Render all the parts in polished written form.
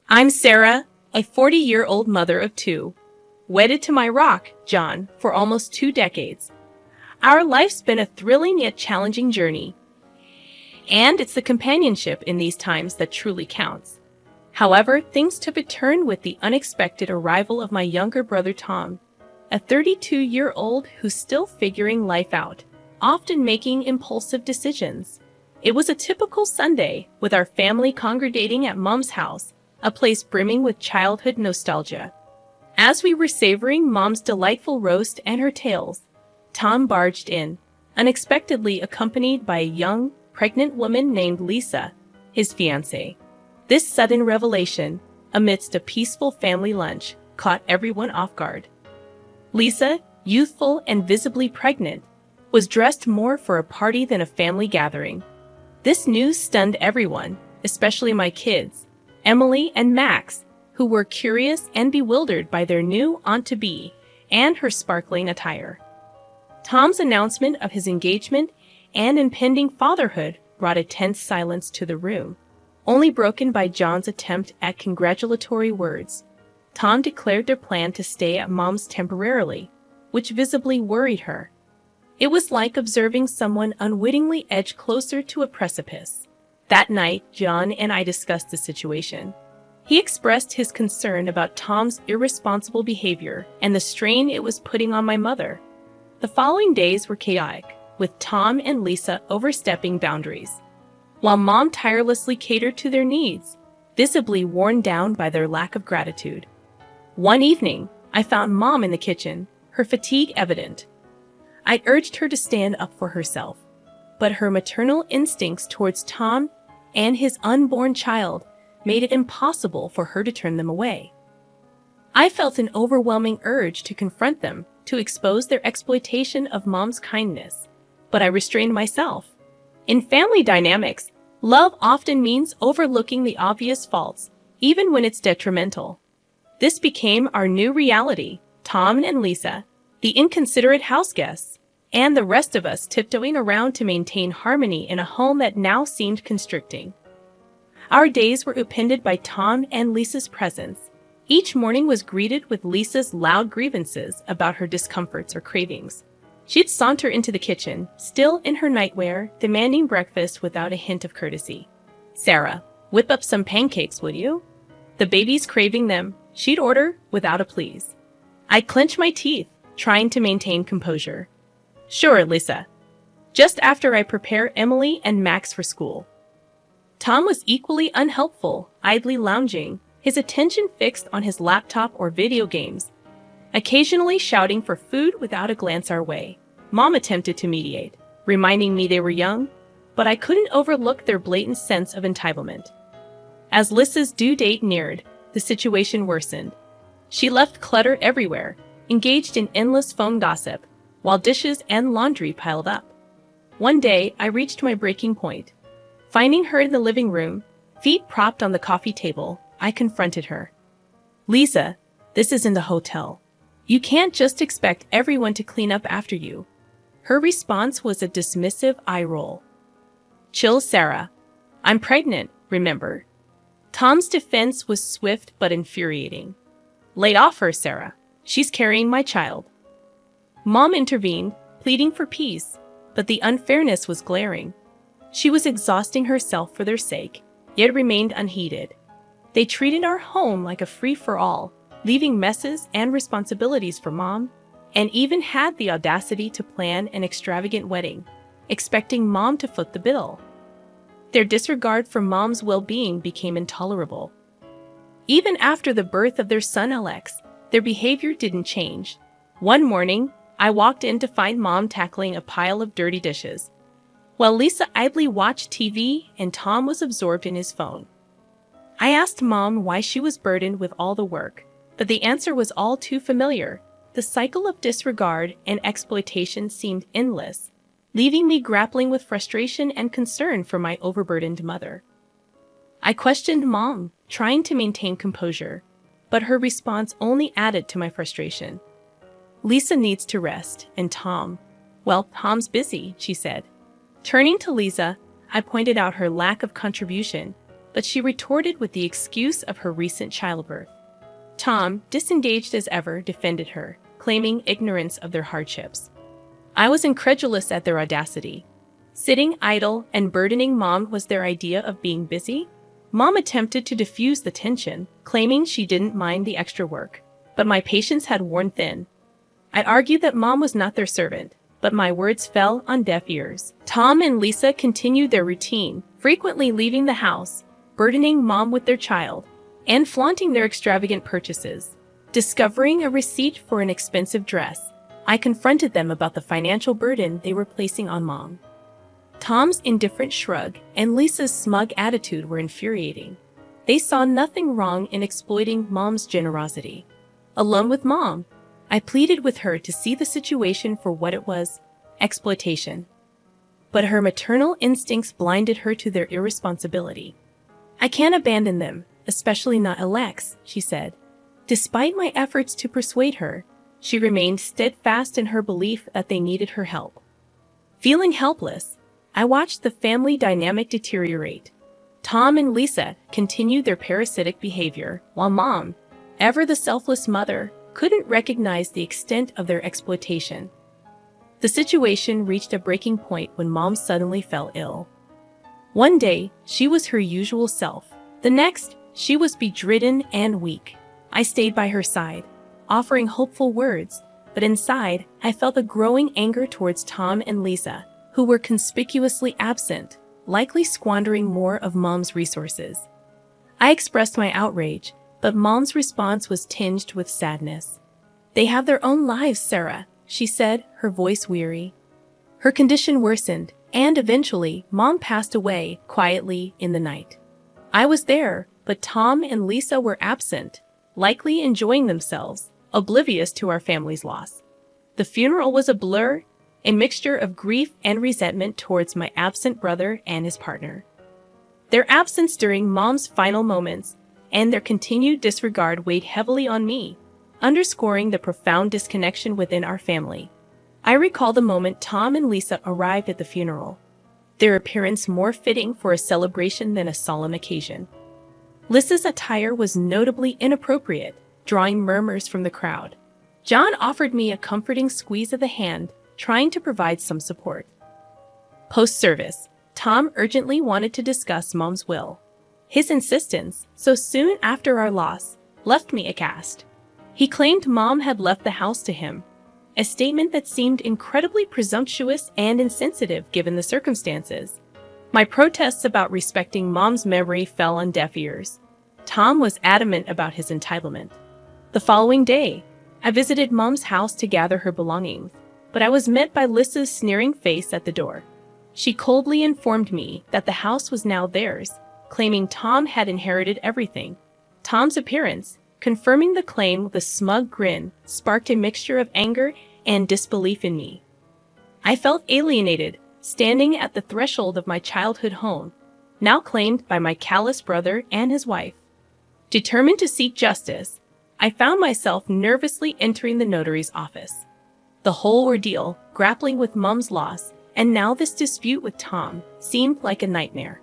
I'm Sarah, a 40-year-old mother of two, wedded to my rock, John, for almost 2 decades. Our life's been a thrilling yet challenging journey, and it's the companionship in these times that truly counts. However, things took a turn with the unexpected arrival of my younger brother Tom, a 32-year-old who's still figuring life out, often making impulsive decisions. It was a typical Sunday, with our family congregating at Mom's house, a place brimming with childhood nostalgia. As we were savoring Mom's delightful roast and her tales, Tom barged in, unexpectedly accompanied by a young, pregnant woman named Lisa, his fiancée. This sudden revelation, amidst a peaceful family lunch, caught everyone off guard. Lisa, youthful and visibly pregnant, was dressed more for a party than a family gathering. This news stunned everyone, especially my kids, Emily and Max, who were curious and bewildered by their new aunt-to-be and her sparkling attire. Tom's announcement of his engagement and impending fatherhood brought a tense silence to the room, only broken by John's attempt at congratulatory words. Tom declared their plan to stay at Mom's temporarily, which visibly worried her. It was like observing someone unwittingly edge closer to a precipice. That night, John and I discussed the situation. He expressed his concern about Tom's irresponsible behavior and the strain it was putting on my mother. The following days were chaotic, with Tom and Lisa overstepping boundaries, while Mom tirelessly catered to their needs, visibly worn down by their lack of gratitude. One evening, I found Mom in the kitchen, her fatigue evident. I urged her to stand up for herself, but her maternal instincts towards Tom and his unborn child made it impossible for her to turn them away. I felt an overwhelming urge to confront them, to expose their exploitation of Mom's kindness, but I restrained myself. In family dynamics, love often means overlooking the obvious faults, even when it's detrimental. This became our new reality: Tom and Lisa, the inconsiderate houseguests, and the rest of us tiptoeing around to maintain harmony in a home that now seemed constricting. Our days were upended by Tom and Lisa's presence. Each morning was greeted with Lisa's loud grievances about her discomforts or cravings. She'd saunter into the kitchen, still in her nightwear, demanding breakfast without a hint of courtesy. "Sarah, whip up some pancakes, would you? The baby's craving them," she'd order without a please. I'd clench my teeth, trying to maintain composure. "Sure, Lisa. Just after I prepare Emily and Max for school." Tom was equally unhelpful, idly lounging, his attention fixed on his laptop or video games, occasionally shouting for food without a glance our way. Mom attempted to mediate, reminding me they were young, but I couldn't overlook their blatant sense of entitlement. As Lisa's due date neared, the situation worsened. She left clutter everywhere, engaged in endless phone gossip, while dishes and laundry piled up. One day, I reached my breaking point. Finding her in the living room, feet propped on the coffee table, I confronted her. "Lisa, this isn't a hotel. You can't just expect everyone to clean up after you." Her response was a dismissive eye roll. "Chill, Sarah. I'm pregnant, remember?" Tom's defense was swift but infuriating. "Lay off her, Sarah. She's carrying my child." Mom intervened, pleading for peace, but the unfairness was glaring. She was exhausting herself for their sake, yet remained unheeded. They treated our home like a free-for-all, leaving messes and responsibilities for Mom, and even had the audacity to plan an extravagant wedding, expecting Mom to foot the bill. Their disregard for Mom's well-being became intolerable. Even after the birth of their son Alex, their behavior didn't change. One morning, I walked in to find Mom tackling a pile of dirty dishes, while Lisa idly watched TV and Tom was absorbed in his phone. I asked Mom why she was burdened with all the work, but the answer was all too familiar. The cycle of disregard and exploitation seemed endless, leaving me grappling with frustration and concern for my overburdened mother. I questioned Mom, trying to maintain composure, but her response only added to my frustration. "Lisa needs to rest, and Tom's busy," she said. Turning to Lisa, I pointed out her lack of contribution, but she retorted with the excuse of her recent childbirth. Tom, disengaged as ever, defended her, claiming ignorance of their hardships. I was incredulous at their audacity. Sitting idle and burdening Mom was their idea of being busy? Mom attempted to diffuse the tension, claiming she didn't mind the extra work, but my patience had worn thin. I argued that Mom was not their servant, but my words fell on deaf ears. Tom and Lisa continued their routine, frequently leaving the house, burdening Mom with their child, and flaunting their extravagant purchases. Discovering a receipt for an expensive dress, I confronted them about the financial burden they were placing on Mom. Tom's indifferent shrug and Lisa's smug attitude were infuriating. They saw nothing wrong in exploiting Mom's generosity. Alone with Mom, I pleaded with her to see the situation for what it was, exploitation. But her maternal instincts blinded her to their irresponsibility. I can't abandon them, especially not Alex, she said. Despite my efforts to persuade her, she remained steadfast in her belief that they needed her help. Feeling helpless, I watched the family dynamic deteriorate. Tom and Lisa continued their parasitic behavior, while Mom, ever the selfless mother, couldn't recognize the extent of their exploitation. The situation reached a breaking point when Mom suddenly fell ill. One day, she was her usual self. The next, she was bedridden and weak. I stayed by her side, offering hopeful words, but inside, I felt a growing anger towards Tom and Lisa, who were conspicuously absent, likely squandering more of Mom's resources. I expressed my outrage, but Mom's response was tinged with sadness. "They have their own lives, Sarah," she said, her voice weary. Her condition worsened, and eventually, Mom passed away quietly in the night. I was there, but Tom and Lisa were absent, likely enjoying themselves, oblivious to our family's loss. The funeral was a blur, a mixture of grief and resentment towards my absent brother and his partner. Their absence during Mom's final moments and their continued disregard weighed heavily on me, underscoring the profound disconnection within our family. I recall the moment Tom and Lisa arrived at the funeral, their appearance more fitting for a celebration than a solemn occasion. Lisa's attire was notably inappropriate, drawing murmurs from the crowd. John offered me a comforting squeeze of the hand, trying to provide some support. Post-service, Tom urgently wanted to discuss Mom's will. His insistence, so soon after our loss, left me aghast. He claimed Mom had left the house to him, a statement that seemed incredibly presumptuous and insensitive given the circumstances. My protests about respecting Mom's memory fell on deaf ears. Tom was adamant about his entitlement. The following day, I visited Mom's house to gather her belongings, but I was met by Lisa's sneering face at the door. She coldly informed me that the house was now theirs, claiming Tom had inherited everything. Tom's appearance, confirming the claim with a smug grin, sparked a mixture of anger and disbelief in me. I felt alienated, standing at the threshold of my childhood home, now claimed by my callous brother and his wife. Determined to seek justice, I found myself nervously entering the notary's office. The whole ordeal, grappling with Mom's loss, and now this dispute with Tom, seemed like a nightmare.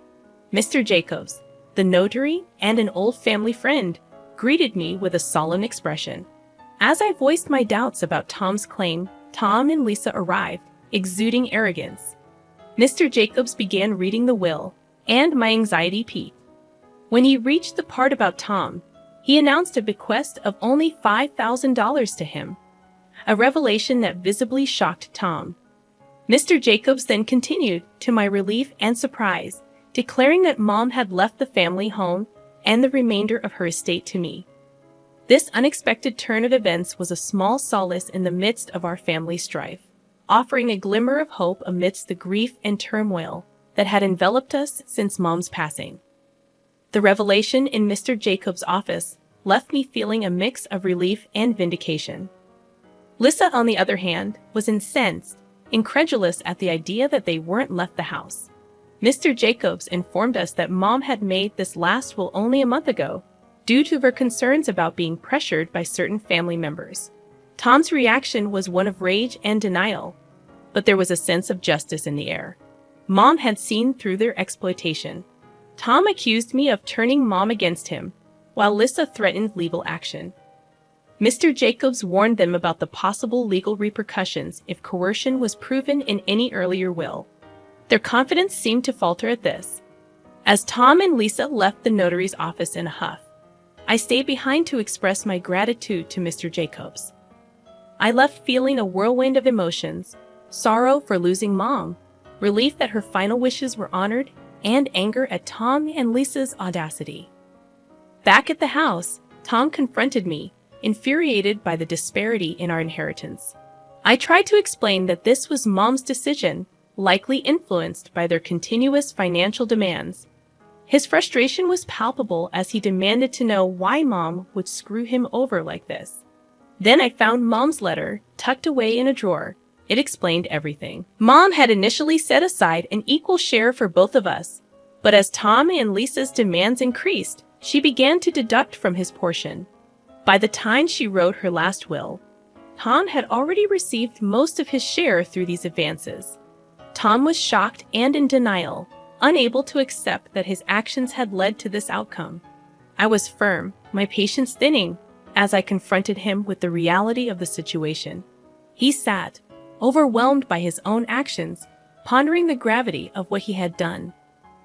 Mr. Jacobs, the notary and an old family friend, greeted me with a solemn expression. As I voiced my doubts about Tom's claim, Tom and Lisa arrived, exuding arrogance. Mr. Jacobs began reading the will, and my anxiety peaked. When he reached the part about Tom, he announced a bequest of only $5,000 to him, a revelation that visibly shocked Tom. Mr. Jacobs then continued, to my relief and surprise, declaring that Mom had left the family home and the remainder of her estate to me. This unexpected turn of events was a small solace in the midst of our family strife, offering a glimmer of hope amidst the grief and turmoil that had enveloped us since Mom's passing. The revelation in Mr. Jacobs' office left me feeling a mix of relief and vindication. Lisa, on the other hand, was incensed, incredulous at the idea that they weren't left the house. Mr. Jacobs informed us that Mom had made this last will only a month ago, due to her concerns about being pressured by certain family members. Tom's reaction was one of rage and denial, but there was a sense of justice in the air. Mom had seen through their exploitation. Tom accused me of turning Mom against him, while Lisa threatened legal action. Mr. Jacobs warned them about the possible legal repercussions if coercion was proven in any earlier will. Their confidence seemed to falter at this. As Tom and Lisa left the notary's office in a huff, I stayed behind to express my gratitude to Mr. Jacobs. I left feeling a whirlwind of emotions: sorrow for losing Mom, relief that her final wishes were honored, and anger at Tom and Lisa's audacity. Back at the house, Tom confronted me, infuriated by the disparity in our inheritance. I tried to explain that this was Mom's decision, likely influenced by their continuous financial demands. His frustration was palpable as he demanded to know why Mom would screw him over like this. Then I found Mom's letter, tucked away in a drawer. It explained everything. Mom had initially set aside an equal share for both of us, but as Tom and Lisa's demands increased, she began to deduct from his portion. By the time she wrote her last will, Tom had already received most of his share through these advances. Tom was shocked and in denial, unable to accept that his actions had led to this outcome. I was firm, my patience thinning, as I confronted him with the reality of the situation. He sat, overwhelmed by his own actions, pondering the gravity of what he had done.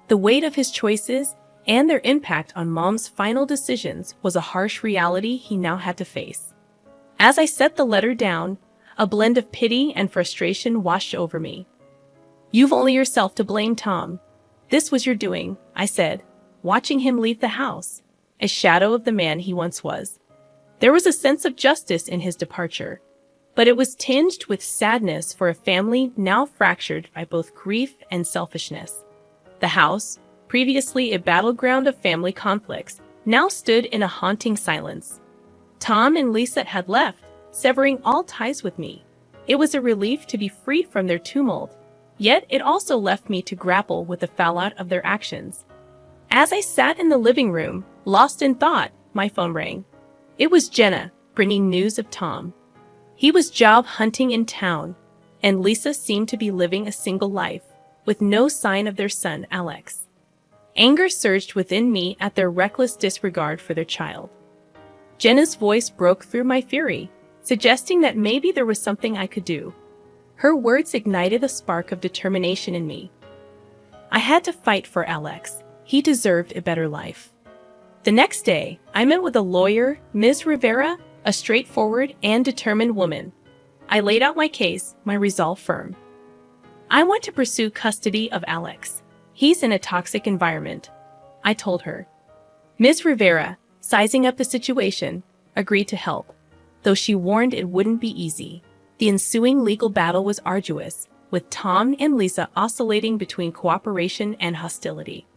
The weight of his choices and their impact on Mom's final decisions was a harsh reality he now had to face. As I set the letter down, a blend of pity and frustration washed over me. "You've only yourself to blame, Tom. This was your doing," I said, watching him leave the house, a shadow of the man he once was. There was a sense of justice in his departure, but it was tinged with sadness for a family now fractured by both grief and selfishness. The house, previously a battleground of family conflicts, now stood in a haunting silence. Tom and Lisa had left, severing all ties with me. It was a relief to be free from their tumult, yet it also left me to grapple with the fallout of their actions. As I sat in the living room, lost in thought, my phone rang. It was Jenna, bringing news of Tom. He was job hunting in town, and Lisa seemed to be living a single life, with no sign of their son, Alex. Anger surged within me at their reckless disregard for their child. Jenna's voice broke through my fury, suggesting that maybe there was something I could do. Her words ignited a spark of determination in me. I had to fight for Alex. He deserved a better life. The next day, I met with a lawyer, Ms. Rivera, a straightforward and determined woman. I laid out my case, my resolve firm. "I want to pursue custody of Alex. He's in a toxic environment," I told her. Ms. Rivera, sizing up the situation, agreed to help, though she warned it wouldn't be easy. The ensuing legal battle was arduous, with Tom and Lisa oscillating between cooperation and hostility.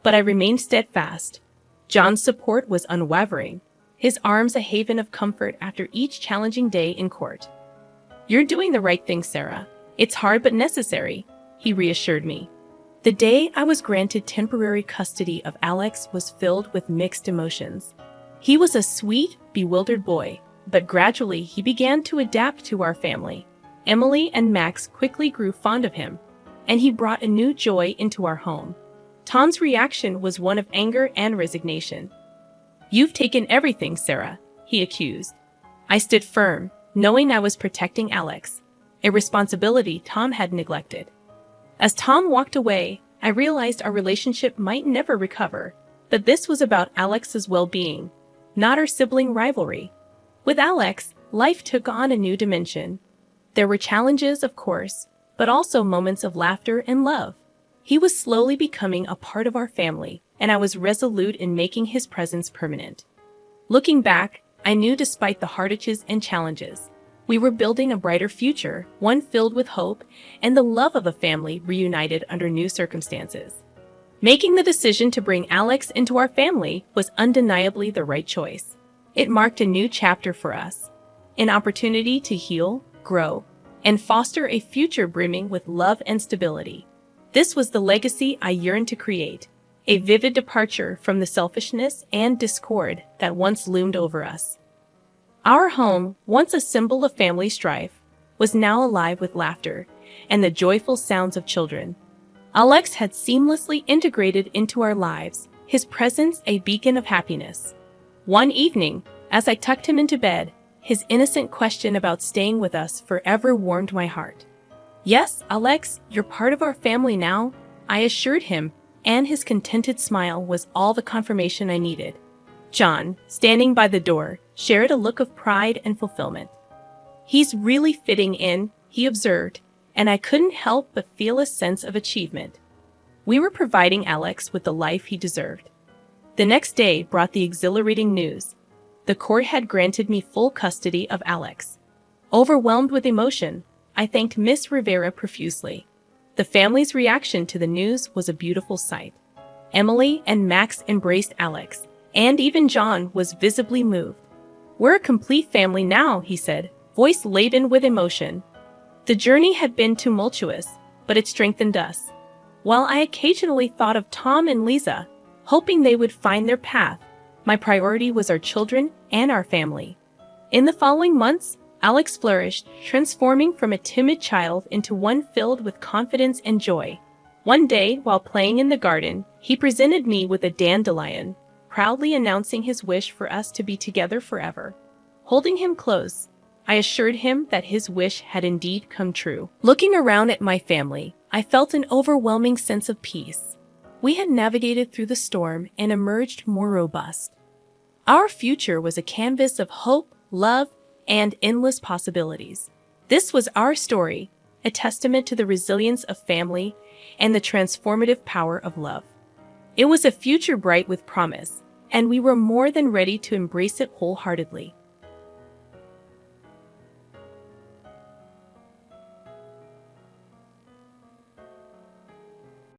But I remained steadfast. John's support was unwavering, his arms a haven of comfort after each challenging day in court. "You're doing the right thing, Sarah. It's hard but necessary," he reassured me. The day I was granted temporary custody of Alex was filled with mixed emotions. He was a sweet, bewildered boy, but gradually he began to adapt to our family. Emily and Max quickly grew fond of him, and he brought a new joy into our home. Tom's reaction was one of anger and resignation. "You've taken everything, Sarah," he accused. I stood firm, knowing I was protecting Alex, a responsibility Tom had neglected. As Tom walked away, I realized our relationship might never recover, that this was about Alex's well-being, not our sibling rivalry. With Alex, life took on a new dimension. There were challenges, of course, but also moments of laughter and love. He was slowly becoming a part of our family, and I was resolute in making his presence permanent. Looking back, I knew despite the hardships and challenges, we were building a brighter future, one filled with hope and the love of a family reunited under new circumstances. Making the decision to bring Alex into our family was undeniably the right choice. It marked a new chapter for us, an opportunity to heal, grow, and foster a future brimming with love and stability. This was the legacy I yearned to create, a vivid departure from the selfishness and discord that once loomed over us. Our home, once a symbol of family strife, was now alive with laughter and the joyful sounds of children. Alex had seamlessly integrated into our lives, his presence a beacon of happiness. One evening, as I tucked him into bed, his innocent question about staying with us forever warmed my heart. "Yes, Alex, you're part of our family now," I assured him, and his contented smile was all the confirmation I needed. John, standing by the door, shared a look of pride and fulfillment. "He's really fitting in," he observed, and I couldn't help but feel a sense of achievement. We were providing Alex with the life he deserved. The next day brought the exhilarating news. The court had granted me full custody of Alex. Overwhelmed with emotion, I thanked Miss Rivera profusely. The family's reaction to the news was a beautiful sight. Emily and Max embraced Alex, and even John was visibly moved. "We're a complete family now," he said, voice laden with emotion. The journey had been tumultuous, but it strengthened us. While I occasionally thought of Tom and Lisa, hoping they would find their path, my priority was our children and our family. In the following months, Alex flourished, transforming from a timid child into one filled with confidence and joy. One day, while playing in the garden, he presented me with a dandelion, proudly announcing his wish for us to be together forever. Holding him close, I assured him that his wish had indeed come true. Looking around at my family, I felt an overwhelming sense of peace. We had navigated through the storm and emerged more robust. Our future was a canvas of hope, love, and endless possibilities. This was our story, a testament to the resilience of family and the transformative power of love. It was a future bright with promise, and we were more than ready to embrace it wholeheartedly.